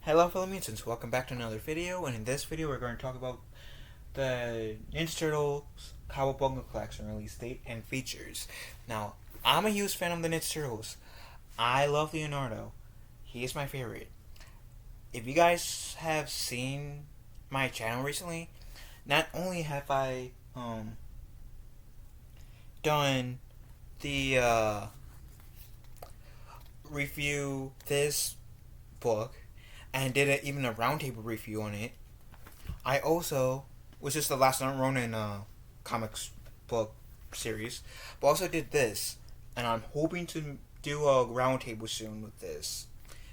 Hello fellow mutants, welcome back to another video, and in this video we're going to talk about the Ninja Turtles Cowabunga collection release date and features. Now, I'm a huge fan of the Ninja Turtles. I love Leonardo. He is my favorite. If you guys have seen my channel recently, not only have I done the review this book and did even a roundtable review on it. I also, which is the last Ronin comics book series, but also did this, and I'm hoping to do a roundtable soon with this.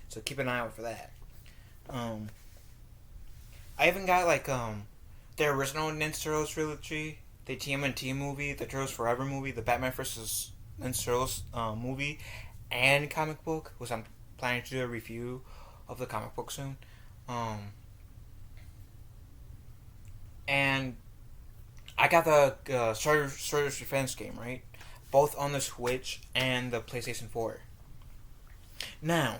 So keep an eye out for that. I even got the original Ninja Turtles trilogy, the TMNT movie, the Turtles Forever movie, the Batman vs. Ninja Turtles movie, and comic book, which I'm planning to do a review of the comic book soon. And I got the Shredder's Revenge game, right? Both on the Switch and the PlayStation 4. Now,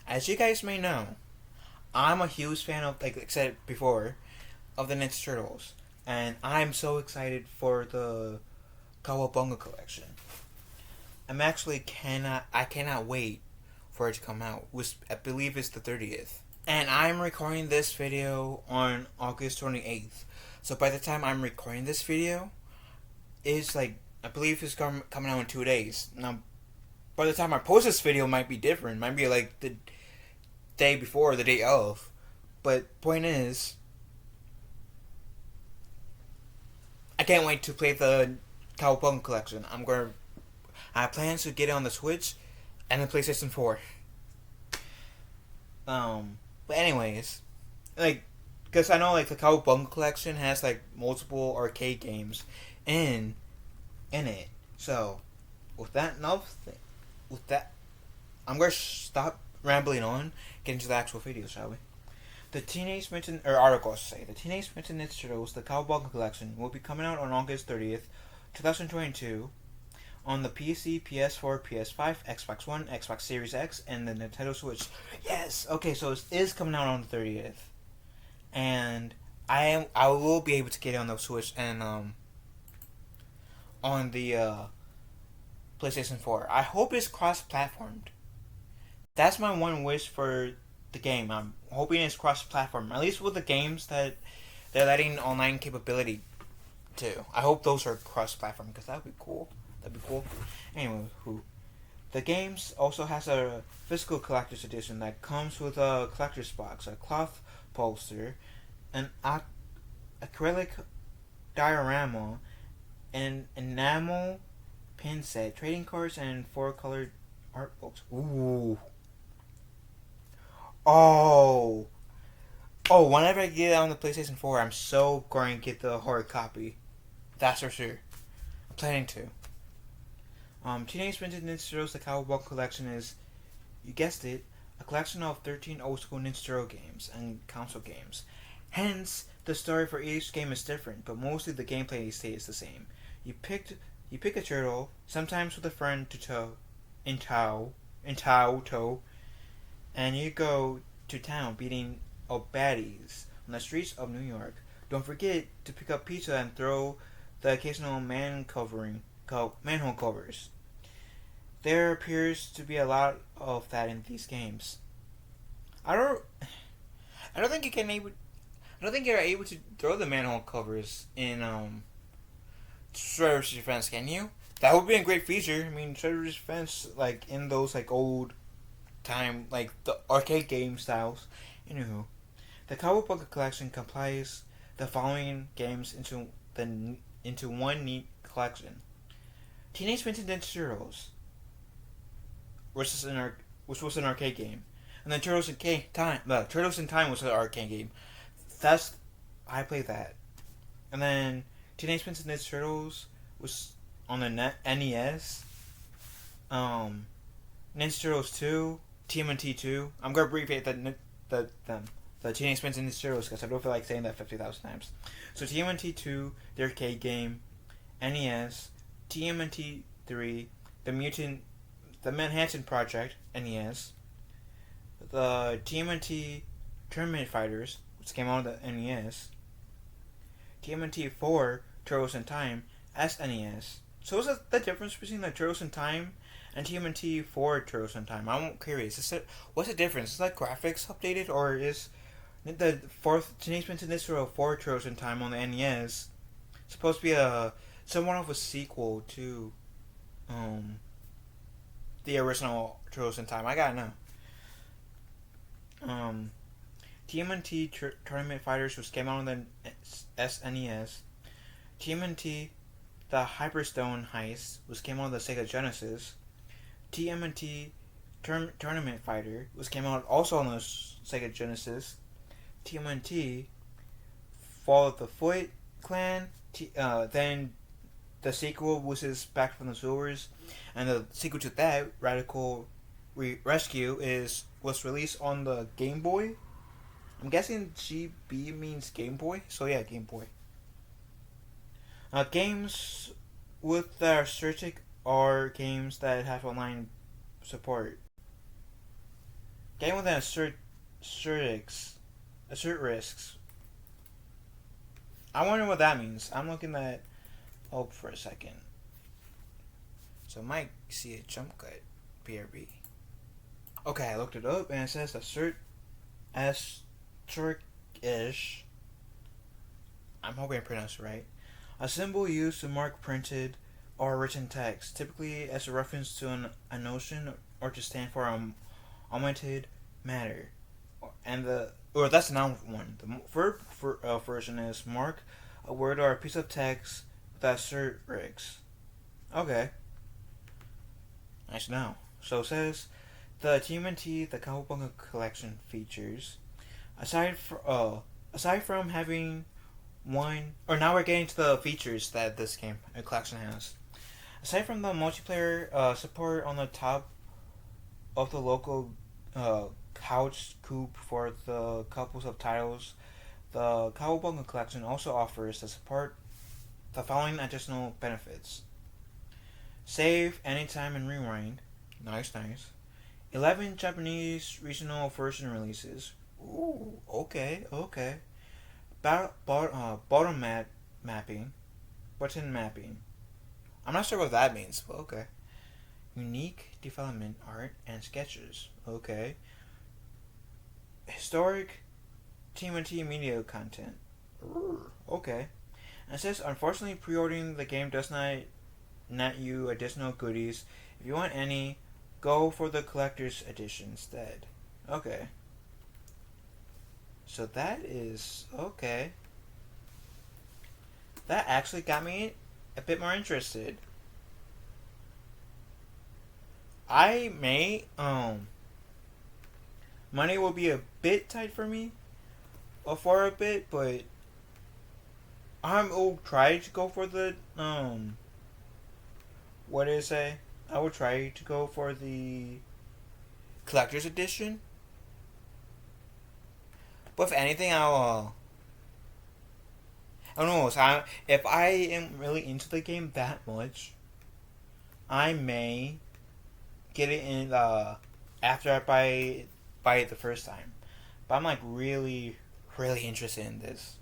as you guys may know, I'm a huge fan of, like I said before, of the Ninja Turtles. And I'm so excited for the Cowabunga collection. I cannot wait for it to come out, which I believe is the 30th. And I'm recording this video on August 28th. So by the time I'm recording this video, it's I believe it's coming out in 2 days. Now, by the time I post this video, it might be different. It might be like the day before or the day of. But point is, I can't wait to play the Cowabunga collection. I plan to get it on the Switch and the PlayStation 4. But anyways, because I know the Cowabunga collection has multiple arcade games in it. So with that I'm gonna stop rambling on, get into the actual video, shall we? The Teenage Mutant Ninja Turtles, the Cowabunga collection, will be coming out on August 30th, 2022, on the PC, PS4, PS5, Xbox One, Xbox Series X, and the Nintendo Switch. Yes! Okay, so it is coming out on the 30th. And I will be able to get it on the Switch and on the PlayStation 4. I hope it's cross-platformed. That's my one wish for the game. I'm hoping it's cross-platform. At least with the games that they're letting online capability to. I hope those are cross-platform, because that would be cool. Anyway, the games also has a physical collector's edition that comes with a collector's box, a cloth poster, an acrylic diorama, an enamel pin set, trading cards, and 4 colored art books. Ooh. Oh, whenever I get it on the PlayStation 4, I'm so going to get the hard copy. That's for sure. I'm planning to. Teenage Mutant Ninja Turtles The Cowabunga Collection is, you guessed it, a collection of 13 old school Ninja Turtle games and console games. Hence, the story for each game is different, but mostly the gameplay stays the same. You pick a turtle, sometimes with a friend to tow, and you go to town beating up baddies on the streets of New York. Don't forget to pick up pizza and throw the occasional manhole covers. There appears to be a lot of that in these games. I don't think you're able to throw the manhole covers in Shredder's Revenge, can you? That would be a great feature. I mean, Shredder's Revenge, in those old time, the arcade game styles. Anywho, the Cowabunga collection compiles the following games into one neat collection: Teenage Mutant Ninja Turtles, which was an arcade game, and then Turtles in Time was an arcade game. I played that, and then Teenage Mutant Ninja Turtles was on the NES. Ninja Turtles 2, TMNT 2. I'm gonna abbreviate the Teenage Mutant Ninja Turtles because I don't feel like saying that 50,000 times. So TMNT 2, the arcade game, NES, TMNT 3, the Manhattan Project, NES, the TMNT Tournament Fighters, which came out on the NES, TMNT 4 Turtles in Time SNES. So what's the difference between the Turtles in Time and TMNT 4 Turtles in Time? I'm curious. What's the difference? Is that graphics updated, or is the fourth Teenage Mutant Ninja Turtle 4 Turtles in Time on the NES supposed to be a somewhat of a sequel to the original Turtles in Time? I gotta know. TMNT Tournament Fighters, which came out on the SNES. TMNT The Hyperstone Heist, which came out on the Sega Genesis. TMNT Tournament Fighter, which came out also on the Sega Genesis. TMNT Fall of the Foot Clan. Then the sequel, which is Back from the Sewers, and the sequel to that, Radical Rescue, was released on the Game Boy. I'm guessing GB means Game Boy, so yeah, Game Boy. Games with the asterisk are games that have online support. Game with an assert risks. I wonder what that means. I'm looking that up for a second. So I might see a jump cut. BRB. Okay, I looked it up and it says assert asterisk-ish. I'm hoping I pronounced it right. A symbol used to mark printed or written text, typically as a reference to a notion or to stand for augmented matter. And that's the noun one. The verb version is mark a word or a piece of text with asterisks. Okay. Nice to know. So it says the TMNT, the Cowbonga collection features, aside from having one, or now we're getting to the features that this game collection has. Aside from the multiplayer support on the top of the local couch coop for the couples of titles, the Cowbonga collection also offers the following additional benefits: save anytime and rewind. Nice. 11 Japanese regional version releases. Ooh, okay. Bottom mapping. Button mapping. I'm not sure what that means, but okay. Unique development art and sketches. Okay. Historic TMNT media content. Okay. And it says, unfortunately, pre-ordering the game does not net you additional goodies. If you want any, go for the collector's edition instead. Okay. So that is okay. That actually got me a bit more interested. I may money will be a bit tight for me for a bit, but I'll try to go for the what did it say? I will try to go for the collector's edition. But if anything, I don't know. So if I am really into the game that much, I may get it in after I buy it the first time. But I'm like really interested in this.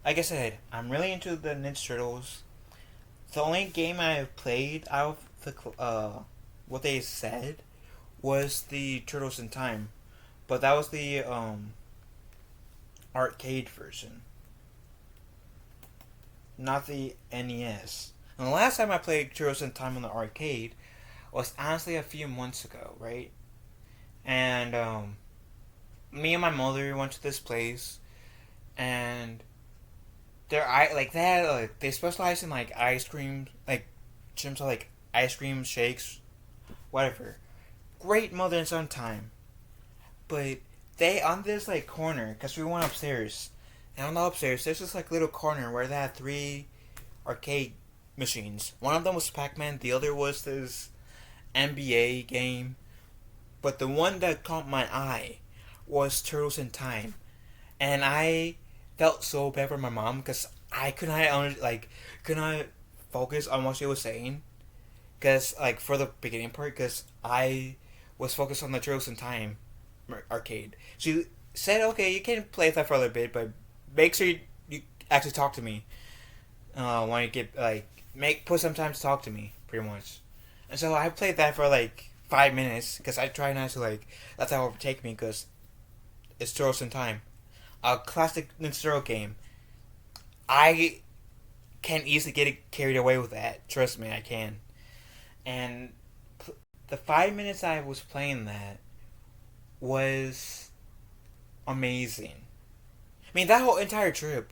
Like I said, I'm really into the Ninja Turtles. The only game I've played out of the what they said was the Turtles in Time, but that was the arcade version, not the NES. And the last time I played Turtles in Time on the arcade was honestly a few months ago, right? And me and my mother went to this place, and they specialize in like ice cream, like gyms are like ice cream shakes, whatever. Great mother and son time, but they on this like corner, because we went upstairs, and on the upstairs there's this like little corner where they had 3 arcade machines. One of them was Pac-Man, the other was this NBA game, but the one that caught my eye was Turtles in Time, and I felt so bad for my mom because I could not focus on what she was saying, because like for the beginning part, because I was focused on the Turtles in Time arcade. She said, "Okay, you can play that for a little bit, but make sure you actually talk to me when you get put some time to talk to me, pretty much." And so I played that for like 5 minutes because I try not to let that overtake me because it's Turtles in Time, a classic Nintendo game. I can easily get it carried away with that. Trust me, I can. And the 5 minutes I was playing that was amazing. I mean, that whole entire trip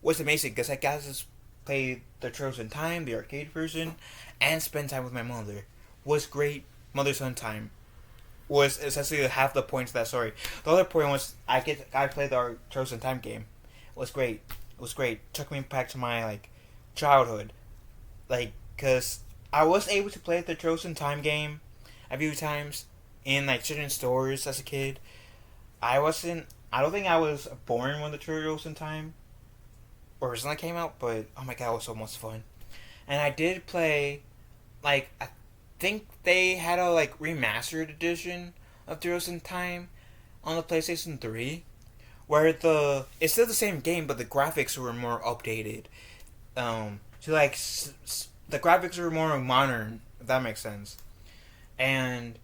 was amazing because I got to play the Turtles in Time, the arcade version, and spend time with my mother. Was great. Mother-son time was essentially half the point of that story. The other point was I played the Turtles in Time game. It was great. It was great. Took me back to my childhood, because I was able to play the Turtles in Time game a few times in certain stores as a kid. I don't think I was born when the Turtles in Time originally came out, but oh my god, it was so much fun. And I did play, I think they had a remastered edition of Turtles in Time on the PlayStation 3, where it's still the same game, but the graphics were more updated. The graphics were more modern, if that makes sense. And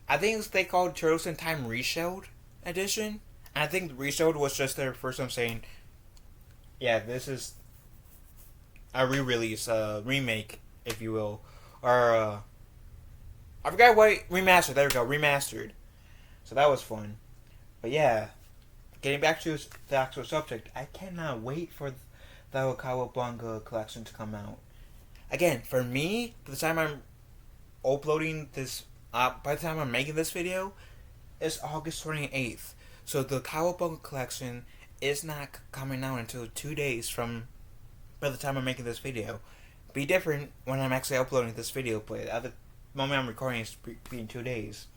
I think they called Turtles in Time Reshelled Edition. And I think Reshelled was just their first time saying, yeah, this is a re-release, a remake, if you will, or I forgot what remastered. There we go, remastered. So that was fun. But yeah, getting back to the actual subject, I cannot wait for the Cowabunga collection to come out. Again, for me, by the time I'm uploading this, by the time I'm making this video, it's August 28th. So the Cowabunga collection is not coming out until 2 days from by the time I'm making this video. Be different when I'm actually uploading this video, but at the moment I'm recording it's being 2 days.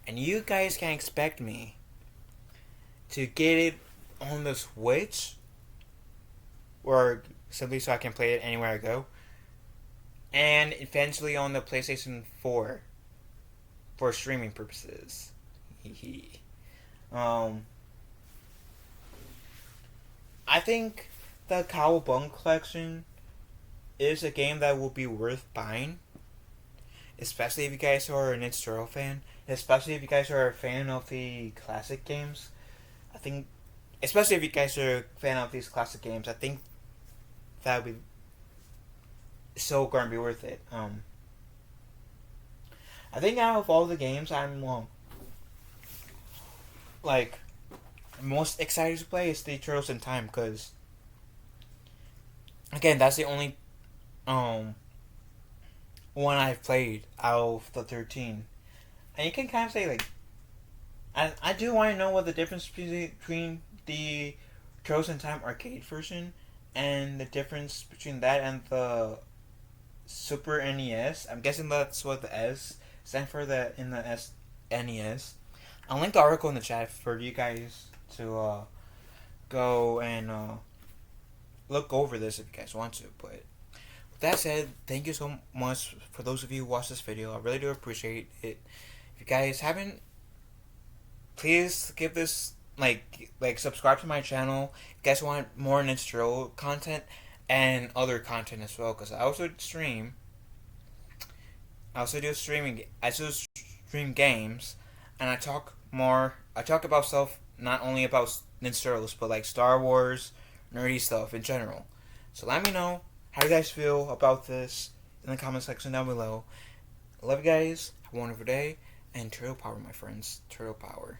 And you guys can expect me to get it on the Switch, or simply so I can play it anywhere I go, and eventually on the PlayStation 4 for streaming purposes. I think the Cowabunga collection is a game that will be worth buying, especially if you guys are a Ninja Turtle fan, especially if you guys are a fan of the classic games. I think, especially if you guys are a fan of these classic games, I think that would be so going to be worth it. I think out of all the games, I'm most excited to play is the Turtles in Time, because again, that's the only one I've played out of the 13. And you can kind of say I do want to know what the difference between the Turtles in Time arcade version and the difference between that and the Super NES. I'm guessing that's what the S stand for, that in the SNES. I'll link the article in the chat for you guys to go and look over this if you guys want to. But with that said, thank you so much for those of you who watched this video. I really do appreciate it. If you guys haven't, please give this subscribe to my channel. If you guys want more Ninja Turtle content and other content as well, because I also stream. I also do streaming. I also stream games, and I talk about stuff not only about Ninja Turtles, but Star Wars, nerdy stuff in general. So let me know how you guys feel about this in the comment section down below. I love you guys. Have a wonderful day, and Turtle Power, my friends. Turtle Power.